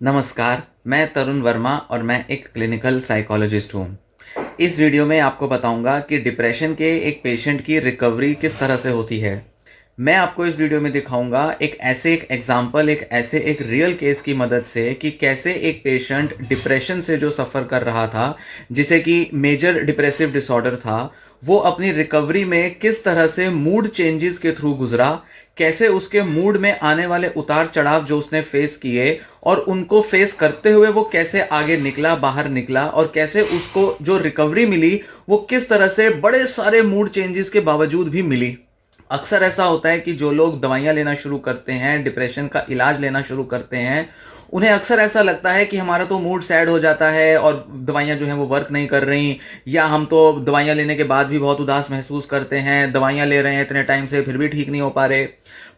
नमस्कार, मैं तरुण वर्मा और मैं एक क्लिनिकल साइकोलॉजिस्ट हूँ। इस वीडियो में आपको बताऊंगा कि डिप्रेशन के एक पेशेंट की रिकवरी किस तरह से होती है। मैं आपको इस वीडियो में दिखाऊंगा एक एग्जाम्पल, एक रियल केस की मदद से कि कैसे एक पेशेंट डिप्रेशन से जो सफ़र कर रहा था, जिसे कि मेजर डिप्रेसिव डिसऑर्डर था, वो अपनी रिकवरी में किस तरह से मूड चेंजेस के थ्रू गुजरा, कैसे उसके मूड में आने वाले उतार चढ़ाव जो उसने फेस किए और उनको फेस करते हुए वो कैसे आगे निकला, बाहर निकला, और कैसे उसको जो रिकवरी मिली वो किस तरह से बड़े सारे मूड चेंजेस के बावजूद भी मिली। अक्सर ऐसा होता है कि जो लोग दवाइयाँ लेना शुरू करते हैं, डिप्रेशन का इलाज लेना शुरू करते हैं, उन्हें अक्सर ऐसा लगता है कि हमारा तो मूड सैड हो जाता है और दवाइयाँ जो हैं वो वर्क नहीं कर रही, या हम तो दवाइयाँ लेने के बाद भी बहुत उदास महसूस करते हैं, दवाइयाँ ले रहे हैं इतने टाइम से फिर भी ठीक नहीं हो पा रहे।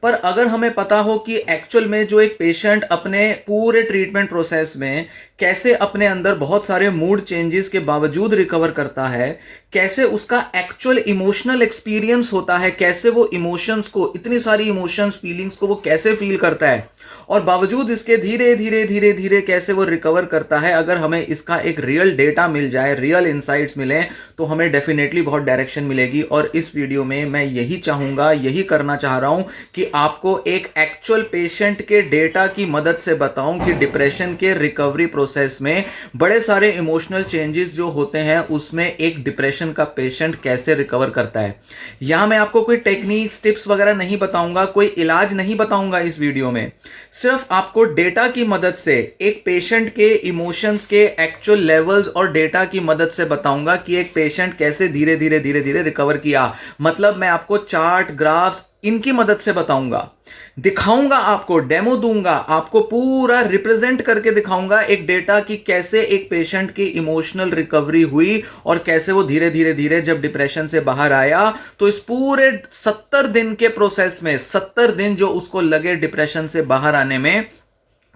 पर अगर हमें पता हो कि एक्चुअल में जो एक पेशेंट अपने पूरे ट्रीटमेंट प्रोसेस में कैसे अपने अंदर बहुत सारे मूड चेंजेस के बावजूद रिकवर करता है, कैसे उसका एक्चुअल इमोशनल एक्सपीरियंस होता है, कैसे वो इमोशंस को, इतनी सारी इमोशंस, फीलिंग्स को वो कैसे फील करता है, और बावजूद इसके धीरे धीरे धीरे धीरे कैसे वो रिकवर करता है, अगर हमें इसका एक रियल डेटा मिल जाए, रियल इंसाइट्स मिले, तो हमें डेफिनेटली बहुत डायरेक्शन मिलेगी। और इस वीडियो में मैं यही चाहूँगा, यही करना चाह रहा हूँ कि आपको एक एक्चुअल पेशेंट के डेटा की मदद से बताऊं कि डिप्रेशन के रिकवरी प्रोसेस में बड़े सारे इमोशनल चेंजेस जो होते हैं उसमें एक डिप्रेशन का पेशेंट कैसे रिकवर करता है। यहां मैं आपको कोई टेक्निक्स, टिप्स वगैरह नहीं बताऊंगा, कोई इलाज नहीं बताऊंगा इस वीडियो में। सिर्फ आपको डेटा की मदद से एक पेशेंट के इमोशंस के एक्चुअल लेवल्स और डेटा की मदद से बताऊंगा कि एक पेशेंट कैसे धीरे धीरे धीरे धीरे रिकवर किया। मतलब मैं आपको चार्ट, ग्राफ्स, इनकी मदद से बताऊंगा, दिखाऊंगा, आपको डेमो दूंगा, आपको पूरा रिप्रेजेंट करके दिखाऊंगा एक डेटा की कैसे एक पेशेंट की इमोशनल रिकवरी हुई और कैसे वो धीरे धीरे धीरे जब डिप्रेशन से बाहर आया, तो इस पूरे 70 दिन के प्रोसेस में, 70 दिन जो उसको लगे डिप्रेशन से बाहर आने में,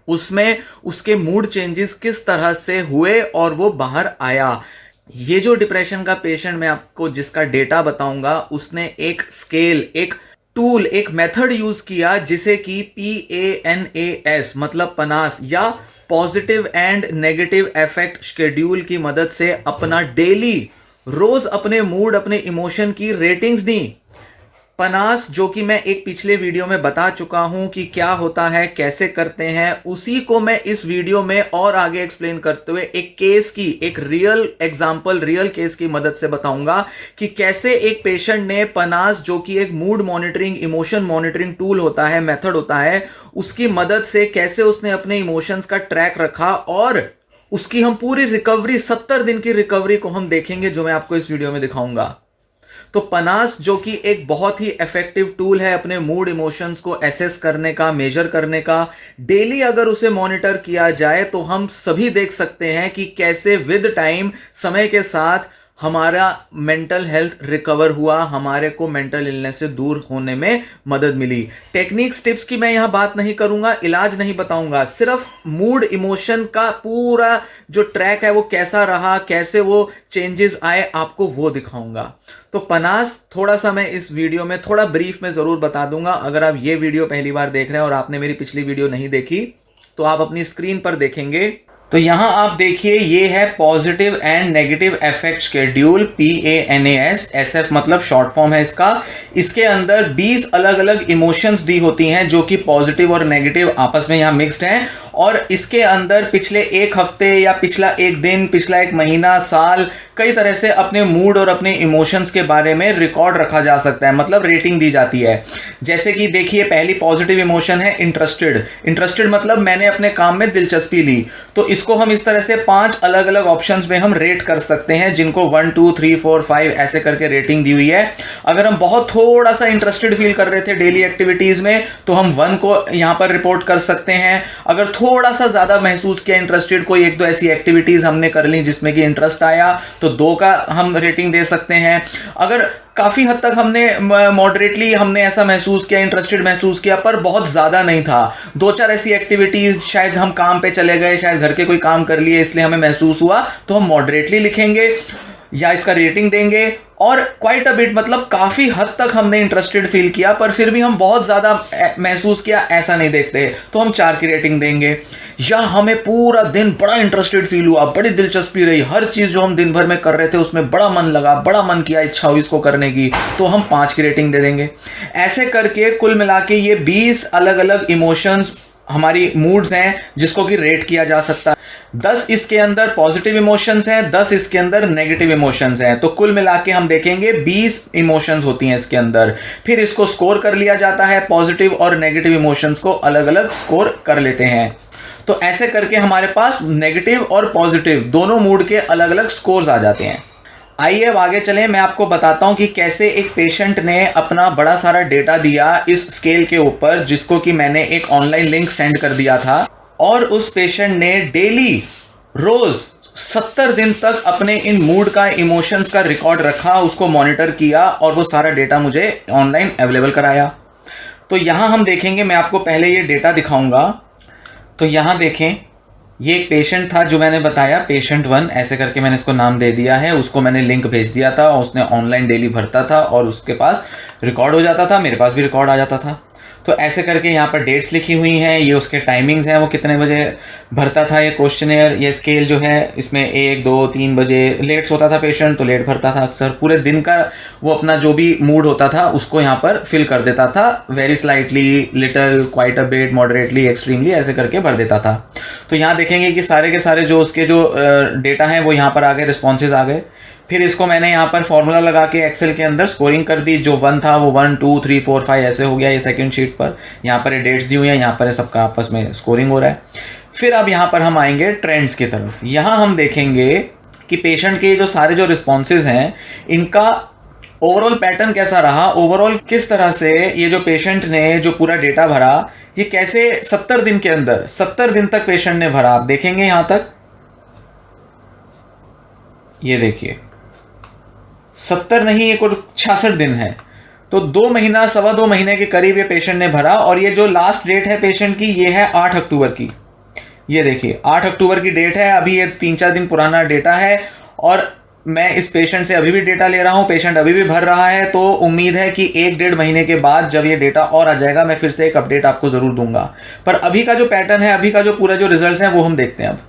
उसमें उसके मूड चेंजेस किस तरह से हुए और वो बाहर आया। ये जो डिप्रेशन का पेशेंट मैं आपको जिसका डेटा बताऊंगा, उसने एक स्केल, एक टूल, एक मेथड यूज किया जिसे कि PANAS मतलब पनास या positive and negative effect schedule की मदद से अपना डेली, रोज अपने मूड, अपने इमोशन की रेटिंग्स दी। पनास, जो कि मैं एक पिछले वीडियो में बता चुका हूं कि क्या होता है, कैसे करते हैं, उसी को मैं इस वीडियो में और आगे एक्सप्लेन करते हुए एक केस की, एक रियल एग्जांपल, रियल केस की मदद से बताऊंगा कि कैसे एक पेशेंट ने पनास, जो कि एक mood monitoring, emotion monitoring tool होता है, मेथड होता है, उसकी मदद से कैसे उसने अपने इमोशंस का ट्रैक रखा, और उसकी हम पूरी रिकवरी, 70 दिन की रिकवरी को हम देखेंगे, जो मैं आपको इस वीडियो में दिखाऊंगा। तो पनास, जो कि एक बहुत ही इफेक्टिव टूल है अपने मूड, इमोशंस को एसेस करने का, मेजर करने का, डेली अगर उसे मॉनिटर किया जाए तो हम सभी देख सकते हैं कि कैसे विद टाइम, समय के साथ हमारा मेंटल हेल्थ रिकवर हुआ, हमारे को मेंटल इलनेस से दूर होने में मदद मिली। टेक्निक्स, टिप्स की मैं यहां बात नहीं करूंगा, इलाज नहीं बताऊंगा, सिर्फ मूड, इमोशन का पूरा जो ट्रैक है वो कैसा रहा, कैसे वो चेंजेस आए, आपको वो दिखाऊंगा। तो पनास थोड़ा सा मैं इस वीडियो में थोड़ा ब्रीफ में जरूर बता दूंगा। अगर आप ये वीडियो पहली बार देख रहे हैं और आपने मेरी पिछली वीडियो नहीं देखी, तो आप अपनी स्क्रीन पर देखेंगे, तो यहां आप देखिए, ये है positive and negative effect schedule, PANAS, SF मतलब शॉर्ट फॉर्म है इसका। इसके अंदर 20 अलग अलग इमोशंस दी होती हैं जो कि पॉजिटिव और नेगेटिव आपस में यहां मिक्स्ड हैं, और इसके अंदर पिछले एक हफ्ते या पिछला एक दिन, पिछला एक महीना, साल, कई तरह से अपने मूड और अपने इमोशंस के बारे में रिकॉर्ड रखा जा सकता है, मतलब रेटिंग दी जाती है। जैसे कि देखिए, पहली पॉजिटिव इमोशन है इंटरेस्टेड। इंटरेस्टेड मतलब मैंने अपने काम में दिलचस्पी ली। तो इसको हम इस तरह से 5 अलग अलग ऑप्शंस में हम रेट कर सकते हैं, जिनको 1 2 3 4 5 ऐसे करके रेटिंग दी हुई है। अगर हम बहुत थोड़ा सा इंटरेस्टेड फील कर रहे थे डेली एक्टिविटीज में, तो हम 1 को यहां पर रिपोर्ट कर सकते हैं। अगर थोड़ा सा ज्यादा महसूस किया इंटरेस्टेड, कोई एक दो ऐसी एक्टिविटीज हमने कर ली जिसमें कि इंटरेस्ट आया, तो 2 का हम रेटिंग दे सकते हैं। अगर काफी हद तक हमने मॉडरेटली हमने ऐसा महसूस किया, इंटरेस्टेड महसूस किया, पर बहुत ज्यादा नहीं था, 2-4 ऐसी एक्टिविटीज, शायद हम काम पे चले गए, शायद घर के कोई काम कर लिए, इसलिए हमें महसूस हुआ, तो हम मॉडरेटली लिखेंगे। या इसका रेटिंग देंगे। और क्वाइट अ बिट, मतलब काफ़ी हद तक हमने इंटरेस्टेड फील किया, पर फिर भी हम बहुत ज़्यादा महसूस किया ऐसा नहीं देखते, तो हम 4 की रेटिंग देंगे। या हमें पूरा दिन बड़ा इंटरेस्टेड फील हुआ, बड़ी दिलचस्पी रही, हर चीज़ जो हम दिन भर में कर रहे थे उसमें बड़ा मन लगा, बड़ा मन किया, इच्छा हुई इसको करने की, तो हम 5 की रेटिंग दे देंगे। ऐसे करके कुल मिला के ये 20 अलग अलग इमोशंस, हमारी मूड्स हैं जिसको कि रेट किया जा सकता है। 10 इसके अंदर पॉजिटिव इमोशंस हैं, 10 इसके अंदर नेगेटिव इमोशंस हैं, तो कुल मिला के हम देखेंगे 20 इमोशंस होती हैं इसके अंदर। फिर इसको स्कोर कर लिया जाता है, पॉजिटिव और नेगेटिव इमोशंस को अलग अलग स्कोर कर लेते हैं। तो ऐसे करके हमारे पास नेगेटिव और पॉजिटिव दोनों मूड के अलग अलग स्कोर्स आ जाते हैं। आइए अब आगे चलें, मैं आपको बताता हूं कि कैसे एक पेशेंट ने अपना बड़ा सारा डेटा दिया इस स्केल के ऊपर, जिसको कि मैंने एक ऑनलाइन लिंक सेंड कर दिया था। और उस पेशेंट ने डेली रोज 70 दिन तक अपने इन मूड का, इमोशंस का रिकॉर्ड रखा, उसको मॉनिटर किया और वो सारा डेटा मुझे ऑनलाइन अवेलेबल कराया। तो यहाँ हम देखेंगे, मैं आपको पहले ये डेटा दिखाऊंगा। तो यहाँ देखें, ये एक पेशेंट था जो मैंने बताया, पेशेंट 1 ऐसे करके मैंने इसको नाम दे दिया है। उसको मैंने लिंक भेज दिया था और उसने ऑनलाइन डेली भरता था और उसके पास रिकॉर्ड हो जाता था, मेरे पास भी रिकॉर्ड आ जाता था। तो ऐसे करके यहाँ पर डेट्स लिखी हुई हैं, ये उसके टाइमिंग्स हैं, वो कितने बजे भरता था ये क्वेश्चनेयर। ये स्केल जो है इसमें 1, 2, 3 बजे लेट सोता था पेशेंट, तो लेट भरता था अक्सर। पूरे दिन का वो अपना जो भी मूड होता था उसको यहाँ पर फिल कर देता था, very slightly, little, quite a bit, moderately, extremely, ऐसे करके भर देता था। तो यहाँ देखेंगे कि सारे के सारे जो उसके जो डेटा हैं वो यहाँ पर आ गए, रिस्पॉन्सेज आ गए। फिर इसको मैंने यहाँ पर फॉर्मूला लगा के एक्सेल के अंदर स्कोरिंग कर दी। जो 1 था वो 1, 2, 3, 4, 5 ऐसे हो गया। ये सेकंड शीट पर यहाँ पर ये डेट्स दी हुई हैं, यहाँ पर सबका आपस में स्कोरिंग हो रहा है। फिर अब यहाँ पर हम आएंगे ट्रेंड्स की तरफ। यहाँ हम देखेंगे कि पेशेंट के जो सारे जो रिस्पॉन्सेज हैं इनका ओवरऑल पैटर्न कैसा रहा, ओवरऑल किस तरह से ये जो पेशेंट ने जो पूरा डेटा भरा, ये कैसे 70 दिन के अंदर 70 दिन तक पेशेंट ने भरा। आप देखेंगे यहाँ तक, ये देखिए 70 नहीं, एक और 66 दिन है, तो 2 महीना, 2.25 महीने के करीब ये पेशेंट ने भरा। और ये जो लास्ट डेट है पेशेंट की, ये है 8 अक्टूबर की। ये देखिए 8 अक्टूबर की डेट है, अभी ये 3-4 दिन पुराना डेटा है और मैं इस पेशेंट से अभी भी डेटा ले रहा हूँ, पेशेंट अभी भी भर रहा है। तो उम्मीद है कि 1-1.5 महीने के बाद जब ये डेटा और आ जाएगा, मैं फिर से एक अपडेट आपको ज़रूर दूंगा। पर अभी का जो पैटर्न है, अभी का जो पूरा जो रिजल्ट है वो हम देखते हैं। अब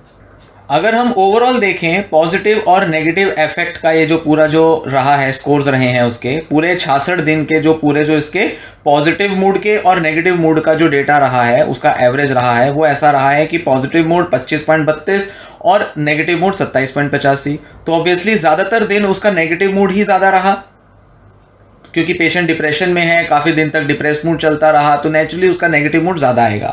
अगर हम ओवरऑल देखें पॉजिटिव और नेगेटिव इफेक्ट का, ये जो पूरा जो रहा है, स्कोर्स रहे हैं उसके पूरे 66 दिन के, जो पूरे जो इसके पॉजिटिव मूड के और नेगेटिव मूड का जो डेटा रहा है उसका एवरेज रहा है, वो ऐसा रहा है कि पॉजिटिव मूड 25.32 और नेगेटिव मूड 27.85। तो ऑब्वियसली ज़्यादातर दिन उसका नेगेटिव मूड ही ज़्यादा रहा, क्योंकि पेशेंट डिप्रेशन में है, काफ़ी दिन तक डिप्रेस मूड चलता रहा, तो नेचुरली उसका नेगेटिव मूड ज़्यादा आएगा।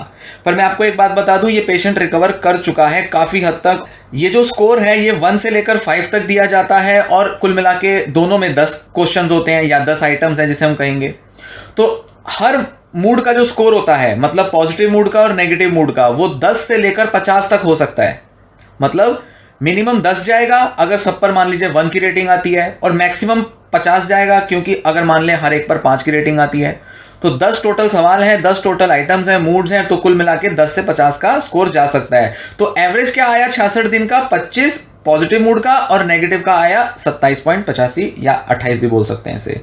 पर मैं आपको एक बात बता दूं, ये पेशेंट रिकवर कर चुका है काफ़ी हद तक। ये जो स्कोर है ये 1 से लेकर 5 तक दिया जाता है और कुल मिला के दोनों में 10 क्वेश्चंस होते हैं या 10 आइटम्स हैं जिसे हम कहेंगे। तो हर मूड का जो स्कोर होता है, मतलब पॉजिटिव मूड का और नेगेटिव मूड का, वो 10 से लेकर 50 तक हो सकता है। मतलब मिनिमम 10 जाएगा अगर सब पर मान लीजिए 1 की रेटिंग आती है, और मैक्सिमम 50 जाएगा क्योंकि अगर मान लें हर एक पर 5 की रेटिंग आती है। तो 10 टोटल सवाल है, 10 टोटल आइटम्स हैं, मूड्स हैं, तो कुल मिला के 10 से 50 का स्कोर जा सकता है। तो एवरेज क्या आया 66 दिन का, 25 पॉजिटिव मूड का और नेगेटिव का आया 27.85 या 28 भी बोल सकते हैं इसे।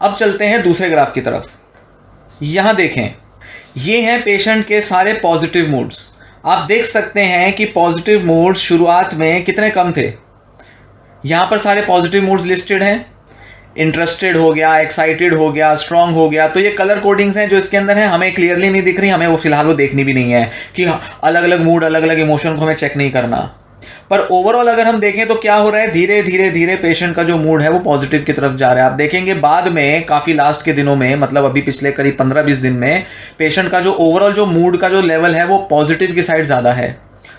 अब चलते हैं दूसरे ग्राफ की तरफ। यहां देखें, ये हैं पेशेंट के सारे पॉजिटिव मूड्स। आप देख सकते हैं कि पॉजिटिव मूड्स शुरुआत में कितने कम थे। यहां पर सारे पॉजिटिव मूड्स लिस्टेड हैं, इंटरेस्टेड हो गया, एक्साइटेड हो गया, स्ट्रांग हो गया। तो ये कलर कोडिंग्स हैं जो इसके अंदर हैं, हमें क्लियरली नहीं दिख रही, हमें वो फिलहाल वो देखनी भी नहीं है कि अलग अलग मूड, अलग अलग इमोशन को हमें चेक नहीं करना। पर ओवरऑल अगर हम देखें तो क्या हो रहा है, धीरे धीरे धीरे पेशेंट का जो मूड है वो पॉजिटिव की तरफ जा रहा है। आप देखेंगे बाद में काफ़ी लास्ट के दिनों में, मतलब अभी पिछले करीब 15-20 दिन में, पेशेंट का जो ओवरऑल जो मूड का जो लेवल है वो पॉजिटिव की साइड ज़्यादा है।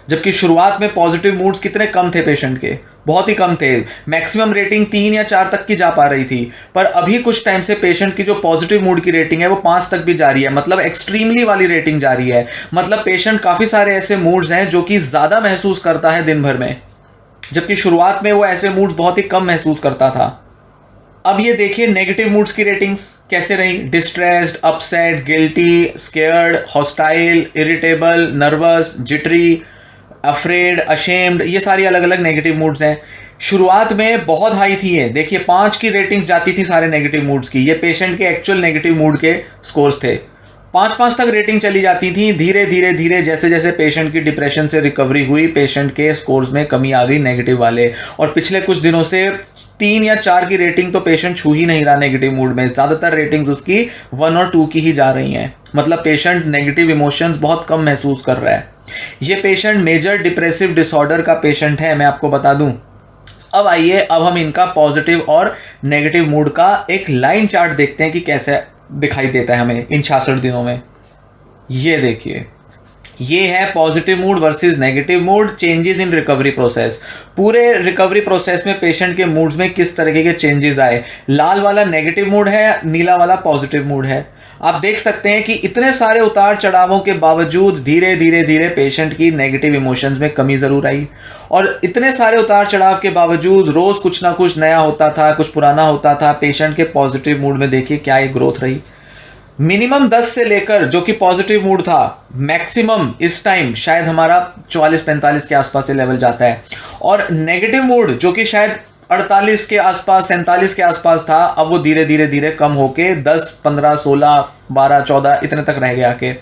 जबकि शुरुआत में पॉजिटिव मूड्स कितने कम थे पेशेंट के, बहुत ही कम थे। मैक्सिमम रेटिंग 3 या 4 तक की जा पा रही थी। पर अभी कुछ टाइम से पेशेंट की जो पॉजिटिव मूड की रेटिंग है वो 5 तक भी जा रही है, मतलब एक्सट्रीमली वाली रेटिंग जा रही है। मतलब पेशेंट काफ़ी सारे ऐसे मूड्स हैं जो कि ज़्यादा महसूस करता है दिन भर में, जबकि शुरुआत में वो ऐसे मूड्स बहुत ही कम महसूस करता था। अब ये देखिए नेगेटिव मूड्स की रेटिंग्स कैसे रही। Distressed, upset, guilty, scared, hostile, irritable, nervous, jittery, afraid, ashamed, ये सारी अलग अलग नेगेटिव मूड्स हैं। शुरुआत में बहुत हाई थी ये, देखिए 5 की रेटिंग्स जाती थी सारे नेगेटिव मूड्स की। ये पेशेंट के एक्चुअल नेगेटिव मूड के स्कोर्स थे। 5-5 तक रेटिंग चली जाती थी। धीरे धीरे धीरे जैसे जैसे पेशेंट की डिप्रेशन से रिकवरी हुई, पेशेंट के स्कोर्स में कमी आ गई नेगेटिव वाले। और पिछले कुछ दिनों से 3 या 4 की रेटिंग तो पेशेंट छू ही नहीं रहा नेगेटिव मूड में। ज़्यादातर रेटिंग्स उसकी 1 और 2 की ही जा रही हैं। मतलब पेशेंट नेगेटिव इमोशंस बहुत कम महसूस कर रहा है। ये पेशेंट मेजर डिप्रेसिव डिसऑर्डर का पेशेंट है, मैं आपको बता दूं। अब आइए, अब हम इनका पॉजिटिव और नेगेटिव मूड का एक लाइन चार्ट देखते हैं कि कैसे दिखाई देता है हमें इन 66 दिनों में। ये देखिए, ये है positive mood versus negative mood, changes in recovery process. पूरे रिकवरी प्रोसेस में पेशेंट के मूड्स में किस तरीके के चेंजेस आए। लाल वाला नेगेटिव मूड है, नीला वाला पॉजिटिव मूड है। आप देख सकते हैं कि इतने सारे उतार चढ़ावों के बावजूद धीरे धीरे धीरे पेशेंट की नेगेटिव इमोशंस में कमी जरूर आई। और इतने सारे उतार चढ़ाव के बावजूद रोज कुछ ना कुछ नया होता था, कुछ पुराना होता था। पेशेंट के पॉजिटिव मूड में देखिए क्या एक ग्रोथ रही। मिनिमम 10 से लेकर, जो कि पॉजिटिव मूड था, मैक्सिमम इस टाइम शायद हमारा 44-45 के आसपास से लेवल जाता है। और नेगेटिव मूड जो कि शायद 48 के आसपास, 47 के आसपास था, अब वो धीरे धीरे धीरे कम होके 10, 15, 16, 12, 14 इतने तक रह गया। के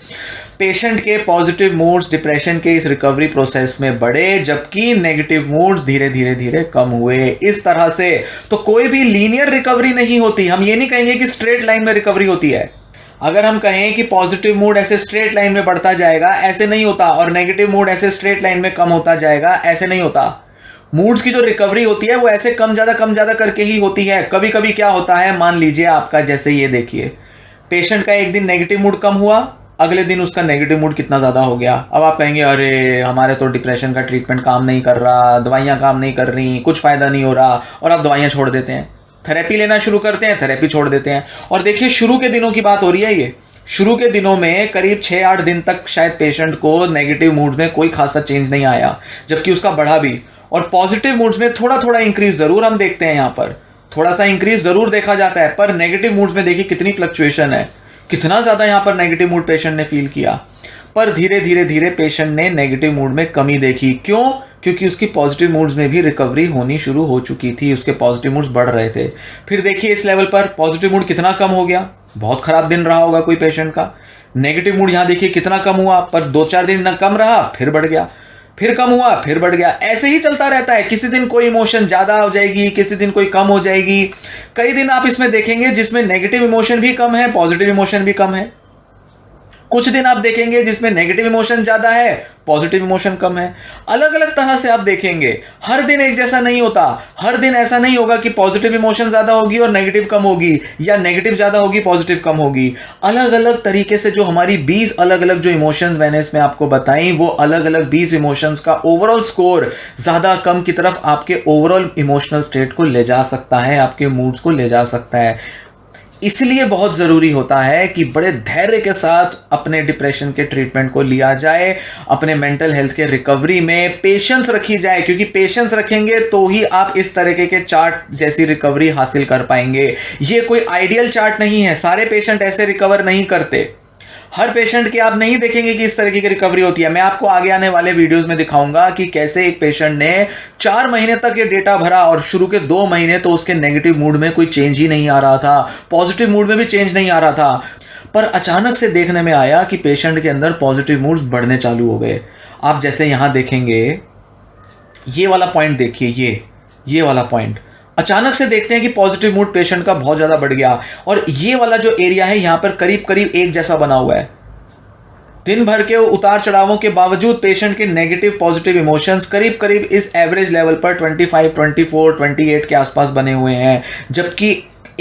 पेशेंट के पॉजिटिव मूड्स डिप्रेशन के इस रिकवरी प्रोसेस में बढ़े, जबकि नेगेटिव मूड्स धीरे धीरे धीरे कम हुए। इस तरह से तो कोई भी लीनियर रिकवरी नहीं होती। हम ये नहीं कहेंगे कि स्ट्रेट लाइन में रिकवरी होती है। अगर हम कहें कि पॉजिटिव मूड ऐसे स्ट्रेट लाइन में बढ़ता जाएगा, ऐसे नहीं होता। और नेगेटिव मूड ऐसे स्ट्रेट लाइन में कम होता जाएगा, ऐसे नहीं होता। मूड्स की जो रिकवरी होती है वो ऐसे कम ज्यादा करके ही होती है। कभी कभी क्या होता है, मान लीजिए आपका, जैसे ये देखिए, पेशेंट का एक दिन नेगेटिव मूड कम हुआ, अगले दिन उसका नेगेटिव मूड कितना ज्यादा हो गया। अब आप कहेंगे अरे हमारे तो डिप्रेशन का ट्रीटमेंट काम नहीं कर रहा, दवाइयां काम नहीं कर रही, कुछ फायदा नहीं हो रहा, और आप दवाइयां छोड़ देते हैं। थेरेपी लेना शुरू करते हैं, थेरेपी छोड़ देते हैं। और देखिए, शुरू के दिनों की बात हो रही है ये। शुरू के दिनों में करीब 6-8 दिन तक शायद पेशेंट को नेगेटिव मूड्स में कोई खासा चेंज नहीं आया, जबकि उसका बढ़ा भी। और पॉजिटिव मूड्स में थोड़ा थोड़ा इंक्रीज जरूर हम देखते हैं, यहाँ पर थोड़ा सा इंक्रीज जरूर देखा जाता है। पर नेगेटिव मूड्स में देखिए कितनी फ्लक्चुएशन है, कितना ज्यादा यहाँ पर नेगेटिव मूड पेशेंट ने फील किया। पर धीरे धीरे धीरे पेशेंट ने नेगेटिव मूड में कमी देखी। क्यों? क्योंकि उसकी पॉजिटिव मूड्स में भी रिकवरी होनी शुरू हो चुकी थी, उसके पॉजिटिव मूड्स बढ़ रहे थे। फिर देखिए इस लेवल पर पॉजिटिव मूड कितना कम हो गया। बहुत खराब दिन रहा होगा कोई पेशेंट का। नेगेटिव मूड यहाँ देखिए कितना कम हुआ, पर 2-4 दिन न कम रहा, फिर बढ़ गया, फिर कम हुआ, फिर बढ़ गया। ऐसे ही चलता रहता है। किसी दिन कोई इमोशन ज्यादा हो जाएगी, किसी दिन कोई कम हो जाएगी। कई दिन आप इसमें देखेंगे जिसमें नेगेटिव इमोशन भी कम है, पॉजिटिव इमोशन भी कम है। कुछ दिन आप देखेंगे जिसमें नेगेटिव इमोशन ज्यादा है, पॉजिटिव इमोशन कम है। अलग अलग तरह से आप देखेंगे। हर दिन एक जैसा नहीं होता। हर दिन ऐसा नहीं होगा कि पॉजिटिव इमोशन ज्यादा होगी और नेगेटिव कम होगी, या नेगेटिव ज्यादा होगी पॉजिटिव कम होगी। अलग अलग तरीके से जो हमारी 20 अलग अलग जो इमोशंस मैंने इसमें आपको बताई, वो अलग अलग 20 इमोशंस का ओवरऑल स्कोर ज्यादा कम की तरफ आपके ओवरऑल इमोशनल स्टेट को ले जा सकता है, आपके मूड्स को ले जा सकता है। इसलिए बहुत ज़रूरी होता है कि बड़े धैर्य के साथ अपने डिप्रेशन के ट्रीटमेंट को लिया जाए, अपने मेंटल हेल्थ के रिकवरी में पेशेंस रखी जाए, क्योंकि पेशेंस रखेंगे तो ही आप इस तरीके के चार्ट जैसी रिकवरी हासिल कर पाएंगे। ये कोई आइडियल चार्ट नहीं है, सारे पेशेंट ऐसे रिकवर नहीं करते। हर पेशेंट की आप नहीं देखेंगे कि इस तरीके की रिकवरी होती है। मैं आपको आगे आने वाले वीडियोस में दिखाऊंगा कि कैसे एक पेशेंट ने 4 महीने तक ये डेटा भरा और शुरू के 2 महीने तो उसके नेगेटिव मूड में कोई चेंज ही नहीं आ रहा था, पॉजिटिव मूड में भी चेंज नहीं आ रहा था। पर अचानक से देखने में आया कि पेशेंट के अंदर पॉजिटिव मूड्स बढ़ने चालू हो गए। आप जैसे यहां देखेंगे, ये वाला पॉइंट देखिए, ये वाला पॉइंट अचानक से देखते हैं कि पॉजिटिव मूड पेशेंट का बहुत ज्यादा बढ़ गया। और ये वाला जो एरिया है यहां पर करीब करीब एक जैसा बना हुआ है। दिन भर के उतार चढ़ावों के बावजूद पेशेंट के नेगेटिव पॉजिटिव इमोशंस करीब करीब इस एवरेज लेवल पर 25, 24, 28 के आसपास बने हुए हैं। जबकि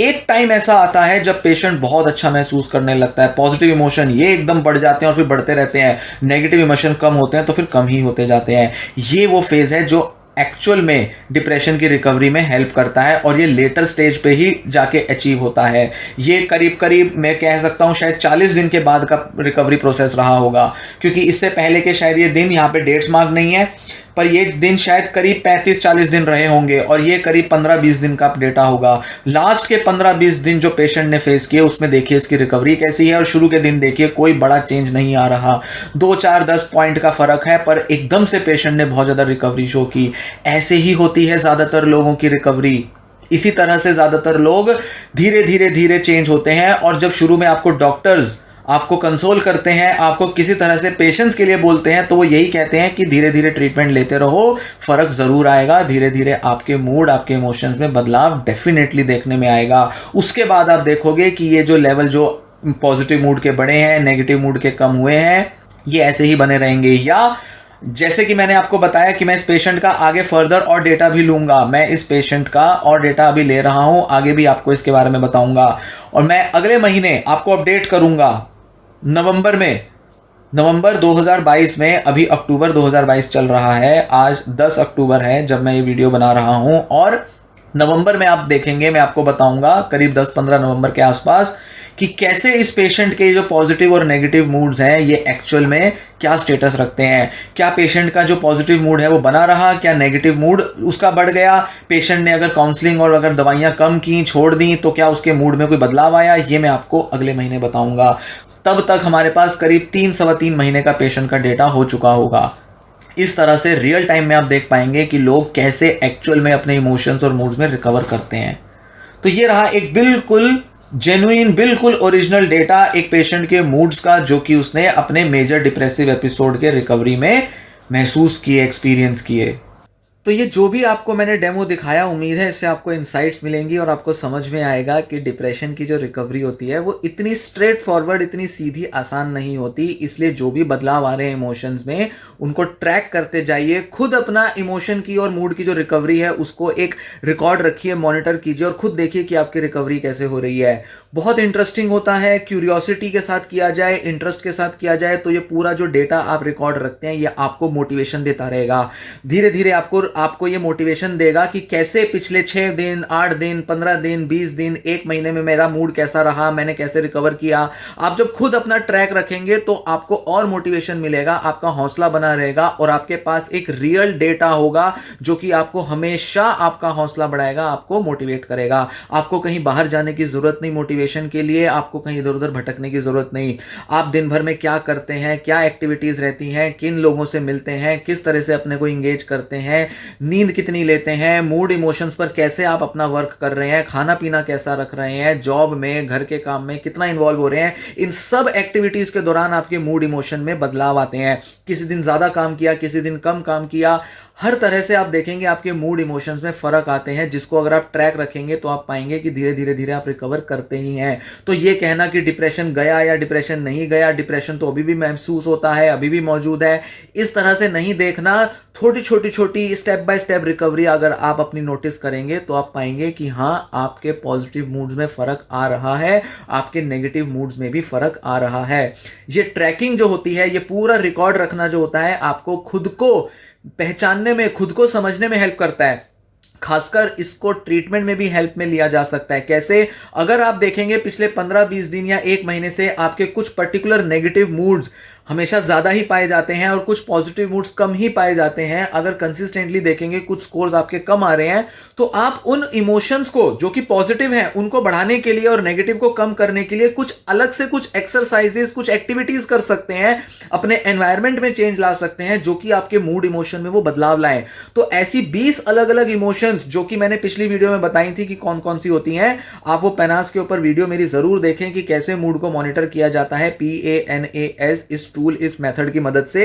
एक टाइम ऐसा आता है जब पेशेंट बहुत अच्छा महसूस करने लगता है, पॉजिटिव इमोशन ये एकदम बढ़ जाते हैं और फिर बढ़ते रहते हैं, नेगेटिव इमोशन कम होते हैं तो फिर कम ही होते जाते हैं। ये वो फेज है जो एक्चुअल में डिप्रेशन की रिकवरी में हेल्प करता है, और ये लेटर स्टेज पे ही जाके अचीव होता है। ये करीब करीब मैं कह सकता हूँ शायद 40 दिन के बाद का रिकवरी प्रोसेस रहा होगा, क्योंकि इससे पहले के शायद ये दिन यहाँ पे डेट्स मार्क नहीं है, पर ये दिन शायद करीब 35-40 दिन रहे होंगे और ये करीब 15-20 दिन का डेटा होगा। लास्ट के 15-20 दिन जो पेशेंट ने फेस किए उसमें देखिए इसकी रिकवरी कैसी है, और शुरू के दिन देखिए कोई बड़ा चेंज नहीं आ रहा, 2-4-10 पॉइंट का फर्क है, पर एकदम से पेशेंट ने बहुत ज़्यादा रिकवरी शो की। ऐसे ही होती है ज़्यादातर लोगों की रिकवरी। इसी तरह से ज़्यादातर लोग धीरे धीरे धीरे चेंज होते हैं, और जब शुरू में आपको डॉक्टर्स आपको कंसोल करते हैं, आपको किसी तरह से पेशेंस के लिए बोलते हैं, तो वो यही कहते हैं कि धीरे धीरे ट्रीटमेंट लेते रहो, फर्क ज़रूर आएगा, धीरे धीरे आपके मूड, आपके इमोशंस में बदलाव डेफिनेटली देखने में आएगा। उसके बाद आप देखोगे कि ये जो लेवल जो पॉजिटिव मूड के बढ़े हैं, नेगेटिव मूड के कम हुए हैं, ये ऐसे ही बने रहेंगे। या जैसे कि मैंने आपको बताया कि मैं इस पेशेंट का आगे फर्दर और डेटा भी लूंगा, मैं इस पेशेंट का और डेटा अभी ले रहा हूं, आगे भी आपको इसके बारे में बताऊंगा, और मैं अगले महीने आपको अपडेट करूंगा नवंबर में, नवंबर 2022 में। अभी अक्टूबर 2022 चल रहा है, आज 10 अक्टूबर है जब मैं ये वीडियो बना रहा हूं, और नवंबर में आप देखेंगे, मैं आपको बताऊंगा करीब 10-15 नवंबर के आसपास कि कैसे इस पेशेंट के जो पॉजिटिव और नेगेटिव मूड्स हैं ये एक्चुअल में क्या स्टेटस रखते हैं। क्या पेशेंट का जो पॉजिटिव मूड है वो बना रहा, क्या नेगेटिव मूड उसका बढ़ गया, पेशेंट ने अगर काउंसलिंग और अगर दवाइयाँ कम की, छोड़ दी, तो क्या उसके मूड में कोई बदलाव आया, ये मैं आपको अगले महीने बताऊंगा। तब तक हमारे पास करीब 3-3.25 महीने का पेशेंट का डेटा हो चुका होगा। इस तरह से रियल टाइम में आप देख पाएंगे कि लोग कैसे एक्चुअल में अपने इमोशंस और मूड्स में रिकवर करते हैं। तो ये रहा एक बिल्कुल जेन्युइन, बिल्कुल ओरिजिनल डेटा एक पेशेंट के मूड्स का, जो कि उसने अपने मेजर डिप्रेसिव एपिसोड के रिकवरी में महसूस किए, एक्सपीरियंस किए। तो ये जो भी आपको मैंने डेमो दिखाया, उम्मीद है इससे आपको इंसाइट्स मिलेंगी और आपको समझ में आएगा कि डिप्रेशन की जो रिकवरी होती है वो इतनी स्ट्रेट फॉरवर्ड, इतनी सीधी, आसान नहीं होती। इसलिए जो भी बदलाव आ रहे हैं इमोशंस में, उनको ट्रैक करते जाइए, खुद अपना इमोशन की और मूड की जो रिकवरी है उसको एक रिकॉर्ड रखिए, मॉनिटर कीजिए, और खुद देखिए कि आपकी रिकवरी कैसे हो रही है। बहुत इंटरेस्टिंग होता है, क्यूरियोसिटी के साथ किया जाए, इंटरेस्ट के साथ किया जाए, तो ये पूरा जो डेटा आप रिकॉर्ड रखते हैं ये आपको मोटिवेशन देता रहेगा। धीरे धीरे आपको ये मोटिवेशन देगा कि कैसे पिछले 6 दिन, 8 दिन, 15 दिन, 20 दिन, 1 महीने में मेरा मूड कैसा रहा, मैंने कैसे रिकवर किया। आप जब खुद अपना ट्रैक रखेंगे तो आपको और मोटिवेशन मिलेगा, आपका हौसला बना रहेगा, और आपके पास एक रियल डेटा होगा जो कि आपको हमेशा आपका हौसला बढ़ाएगा, आपको मोटिवेट करेगा। आपको कहीं बाहर जाने की जरूरत नहीं मोटिवेशन के लिए, आपको कहीं इधर उधर भटकने की जरूरत नहीं। आप दिन भर में क्या करते हैं, क्या एक्टिविटीज रहती हैं, किन लोगों से मिलते हैं, किस तरह से अपने को इंगेज करते हैं, नींद कितनी लेते हैं, मूड इमोशंस पर कैसे आप अपना वर्क कर रहे हैं, खाना पीना कैसा रख रहे हैं, जॉब में, घर के काम में कितना इन्वॉल्व हो रहे हैं, इन सब एक्टिविटीज के दौरान आपके मूड इमोशन में बदलाव आते हैं। किसी दिन ज्यादा काम किया, किसी दिन कम काम किया, हर तरह से आप देखेंगे आपके मूड इमोशंस में फर्क आते हैं, जिसको अगर आप ट्रैक रखेंगे तो आप पाएंगे कि धीरे धीरे धीरे आप रिकवर करते ही हैं। तो ये कहना कि डिप्रेशन गया या डिप्रेशन नहीं गया, डिप्रेशन तो अभी भी महसूस होता है, अभी भी मौजूद है, इस तरह से नहीं देखना। छोटी छोटी छोटी स्टेप बाय स्टेप रिकवरी अगर आप अपनी नोटिस करेंगे तो आप पाएंगे कि हाँ, आपके पॉजिटिव मूड्स में फर्क आ रहा है, आपके नेगेटिव मूड्स में भी फर्क आ रहा है। ये ट्रैकिंग जो होती है, ये पूरा रिकॉर्ड रखना जो होता है, आपको खुद को पहचानने में, खुद को समझने में हेल्प करता है। खासकर इसको ट्रीटमेंट में भी हेल्प में लिया जा सकता है। कैसे? अगर आप देखेंगे पिछले 15-20 दिन या 1 महीने से आपके कुछ पर्टिकुलर नेगेटिव मूड्स हमेशा ज्यादा ही पाए जाते हैं और कुछ पॉजिटिव मूड्स कम ही पाए जाते हैं, अगर कंसिस्टेंटली देखेंगे कुछ स्कोर्स आपके कम आ रहे हैं, तो आप उन इमोशंस को जो कि पॉजिटिव हैं उनको बढ़ाने के लिए और नेगेटिव को कम करने के लिए कुछ अलग से कुछ एक्सरसाइजेस, कुछ एक्टिविटीज कर सकते हैं, अपने एनवायरमेंट में चेंज ला सकते हैं जो कि आपके मूड इमोशन में वो बदलाव लाएं। तो ऐसी 20 अलग अलग इमोशंस जो कि मैंने पिछली वीडियो में बताई थी कि कौन कौन सी होती हैं, आप वो पेनास के ऊपर वीडियो मेरी जरूर देखें कि कैसे मूड को मॉनिटर किया जाता है। PANAS इस टूल, इस मेथड की मदद से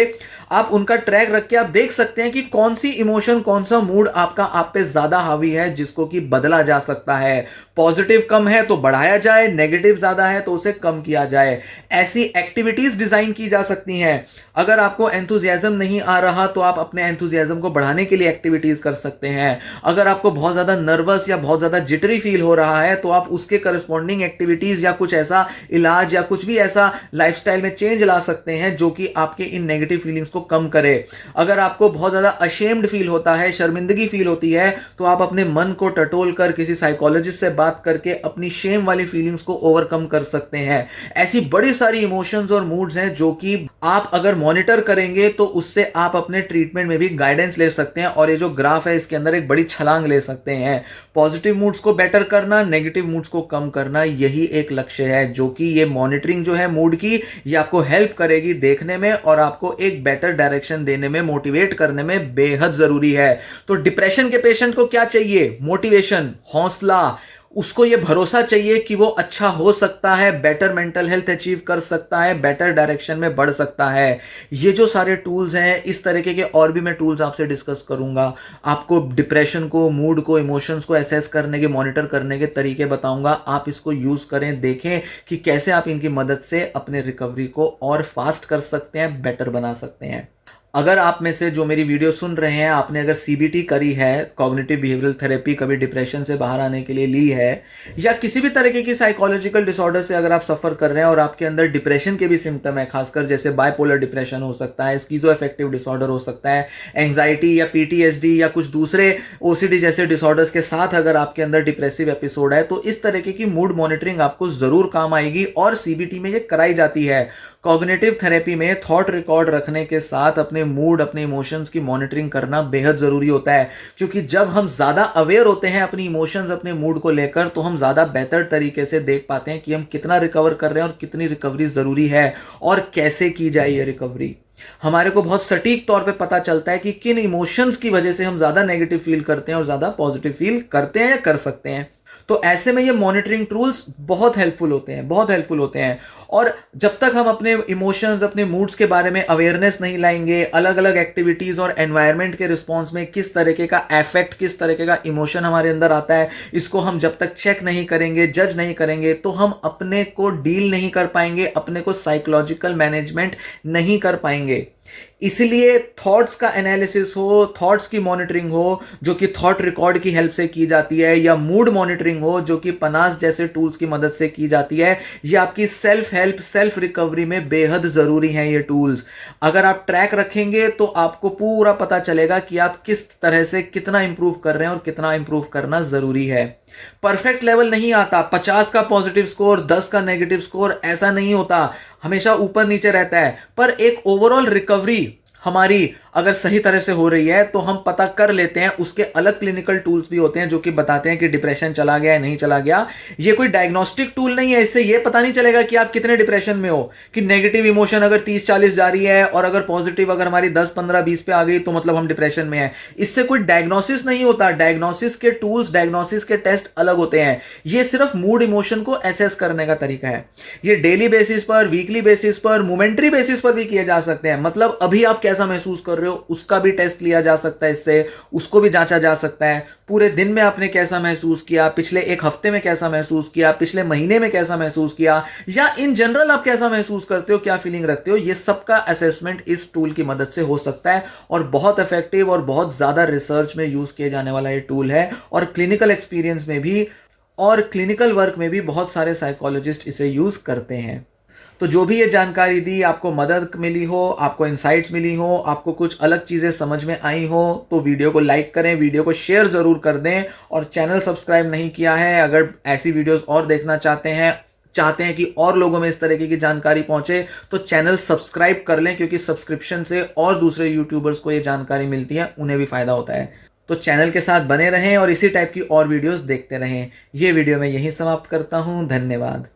आप उनका ट्रैक रख के आप देख सकते हैं कि कौन सी इमोशन, कौन सा मूड आपका आप पे ज्यादा हावी है जिसको कि बदला जा सकता है। पॉजिटिव कम है तो बढ़ाया जाए, नेगेटिव ज्यादा है तो उसे कम किया जाए। ऐसी एक्टिविटीज डिजाइन की जा सकती हैं। अगर आपको एंथुसियाज्म नहीं आ रहा तो आप अपने एंथुसियाज्म को बढ़ाने के लिए एक्टिविटीज कर सकते हैं। अगर आपको बहुत ज्यादा नर्वस या बहुत ज्यादा जिटरी फील हो रहा है तो आप उसके करस्पॉन्डिंग एक्टिविटीज या कुछ ऐसा इलाज या कुछ भी ऐसा लाइफस्टाइल में चेंज ला सकते हैं जो कि आपके इन नेगेटिव फीलिंग्स को कम करे। अगर आपको बहुत ज़्यादा अशेम्ड फील होता है, शर्मिंदगी फील होती है, तो आप अपने मन को टटोल कर किसी साइकोलॉजिस्ट से बात करके अपनी शेम वाली फीलिंग्स को ओवरकम कर सकते हैं। ऐसी बड़ी सारी इमोशंस और मूड्स हैं जो कि आप अगर मॉनिटर करेंगे तो उससे आप अपने ट्रीटमेंट में भी गाइडेंस ले सकते हैं, और ये जो ग्राफ है इसके अंदर एक बड़ी छलांग ले सकते हैं। पॉजिटिव मूड्स को बेटर करना, नेगेटिव मूड्स को कम करना, यही एक लक्ष्य है जो कि ये मॉनिटरिंग जो है मूड की, ये आपको हेल्प करेगी देखने में और आपको एक बेटर डायरेक्शन देने में, मोटिवेट करने में बेहद जरूरी है। तो डिप्रेशन के पेशेंट को क्या चाहिए? मोटिवेशन, हौसला, उसको ये भरोसा चाहिए कि वो अच्छा हो सकता है, बेटर मेंटल हेल्थ अचीव कर सकता है, बेटर डायरेक्शन में बढ़ सकता है। ये जो सारे टूल्स हैं, इस तरीके के और भी मैं टूल्स आपसे डिस्कस करूंगा। आपको डिप्रेशन को, मूड को, इमोशंस को असेस करने के, मॉनिटर करने के तरीके बताऊंगा। आप इसको यूज करें, देखें कि कैसे आप इनकी मदद से अपने रिकवरी को और फास्ट कर सकते हैं, बेटर बना सकते हैं। अगर आप में से जो मेरी वीडियो सुन रहे हैं, आपने अगर सीबीटी करी है, कॉग्निटिव बिहेवियरल थेरेपी, कभी डिप्रेशन से बाहर आने के लिए ली है, या किसी भी तरीके की साइकोलॉजिकल डिसऑर्डर से अगर आप सफर कर रहे हैं और आपके अंदर डिप्रेशन के भी सिम्टम है, खासकर जैसे बाइपोलर डिप्रेशन हो सकता है, स्किज़ोअफेक्टिव डिसऑर्डर हो सकता है, एंग्जाइटी या पीटीएसडी या कुछ दूसरे ओसीडी जैसे डिसऑर्डर्स के साथ अगर आपके अंदर डिप्रेसिव एपिसोड है, तो इस तरीके की मूड मॉनिटरिंग आपको जरूर काम आएगी और सीबीटी में ये कराई जाती है। कॉग्निटिव थेरेपी में थॉट रिकॉर्ड रखने के साथ अपने मूड, अपने इमोशंस की मॉनिटरिंग करना बेहद जरूरी होता है, क्योंकि जब हम ज्यादा अवेयर होते हैं अपनी इमोशंस, अपने मूड को लेकर, तो हम ज्यादा बेहतर तरीके से देख पाते हैं कि हम कितना रिकवर कर रहे हैं और कितनी रिकवरी जरूरी है और कैसे की जाए ये रिकवरी। हमारे को बहुत सटीक तौर पे पता चलता है कि किन इमोशंस की वजह से हम ज्यादा नेगेटिव फील करते हैं और ज्यादा पॉजिटिव फील करते हैं या कर सकते हैं। तो ऐसे में ये मॉनिटरिंग टूल्स बहुत हेल्पफुल होते हैं, बहुत हेल्पफुल होते हैं। और जब तक हम अपने इमोशंस, अपने मूड्स के बारे में अवेयरनेस नहीं लाएंगे, अलग अलग एक्टिविटीज और एनवायरनमेंट के रिस्पॉन्स में किस तरीके का इफेक्ट, किस तरीके का इमोशन हमारे अंदर आता है, इसको हम जब तक चेक नहीं करेंगे, जज नहीं करेंगे, तो हम अपने को डील नहीं कर पाएंगे, अपने को साइकोलॉजिकल मैनेजमेंट नहीं कर पाएंगे। इसलिए थॉट्स का एनालिसिस हो, थॉट्स की मॉनिटरिंग हो जो कि थॉट रिकॉर्ड की हेल्प से की जाती है, या मूड मॉनिटरिंग हो जो कि पनास जैसे टूल्स की मदद से की जाती है, ये आपकी सेल्फ हेल्प, सेल्फ रिकवरी में बेहद जरूरी हैं ये टूल्स। अगर आप ट्रैक रखेंगे तो आपको पूरा पता चलेगा कि आप किस तरह से कितना इंप्रूव कर रहे हैं और कितना इंप्रूव करना जरूरी है। परफेक्ट लेवल नहीं आता, 50 का पॉजिटिव स्कोर, 10 का नेगेटिव स्कोर, ऐसा नहीं होता, हमेशा ऊपर नीचे रहता है। पर एक ओवरऑल रिकवरी हमारी अगर सही तरह से हो रही है तो हम पता कर लेते हैं। उसके अलग क्लिनिकल टूल्स भी होते हैं जो कि बताते हैं कि डिप्रेशन चला गया या नहीं चला गया। ये कोई डायग्नोस्टिक टूल नहीं है, इससे ये पता नहीं चलेगा कि आप कितने डिप्रेशन में हो, कि नेगेटिव इमोशन अगर 30-40 जा रही है और अगर पॉजिटिव अगर हमारी 10-15-20 पे आ गई तो मतलब हम डिप्रेशन में है। इससे कोई डायग्नोसिस नहीं होता। डायग्नोसिस के टूल्स, डायग्नोसिस के टेस्ट अलग होते हैं। ये सिर्फ मूड इमोशन को एसेस करने का तरीका है। ये डेली बेसिस पर, वीकली बेसिस पर, मोमेंट्री बेसिस पर भी किए जा सकते हैं। मतलब अभी आप कैसा महसूस कर रहे हो उसका भी टेस्ट लिया जा सकता है, इससे उसको भी जांचा जा सकता है। पूरे दिन में आपने कैसा महसूस किया, पिछले एक हफ्ते में कैसा महसूस किया, पिछले महीने में कैसा महसूस किया, या इन जनरल आप कैसा महसूस करते हो, क्या फीलिंग रखते हो, ये सबका असेसमेंट इस टूल की मदद से हो सकता है। और बहुत इफेक्टिव और बहुत ज्यादा रिसर्च में यूज किए जाने वाला ये टूल है, और क्लिनिकल एक्सपीरियंस में भी और क्लिनिकल वर्क में भी बहुत सारे साइकोलॉजिस्ट इसे यूज करते हैं। तो जो भी ये जानकारी दी, आपको मदद मिली हो, आपको इंसाइट्स मिली हो, आपको कुछ अलग चीज़ें समझ में आई हो, तो वीडियो को लाइक करें, वीडियो को शेयर ज़रूर कर दें, और चैनल सब्सक्राइब नहीं किया है, अगर ऐसी वीडियोस और देखना चाहते हैं कि और लोगों में इस तरीके की जानकारी पहुंचे, तो चैनल सब्सक्राइब कर लें, क्योंकि सब्सक्रिप्शन से और दूसरे यूट्यूबर्स को ये जानकारी मिलती है, उन्हें भी फ़ायदा होता है। तो चैनल के साथ बने रहें और इसी टाइप की और वीडियोस देखते रहें। ये वीडियो मैं यहीं समाप्त करता हूँ। धन्यवाद।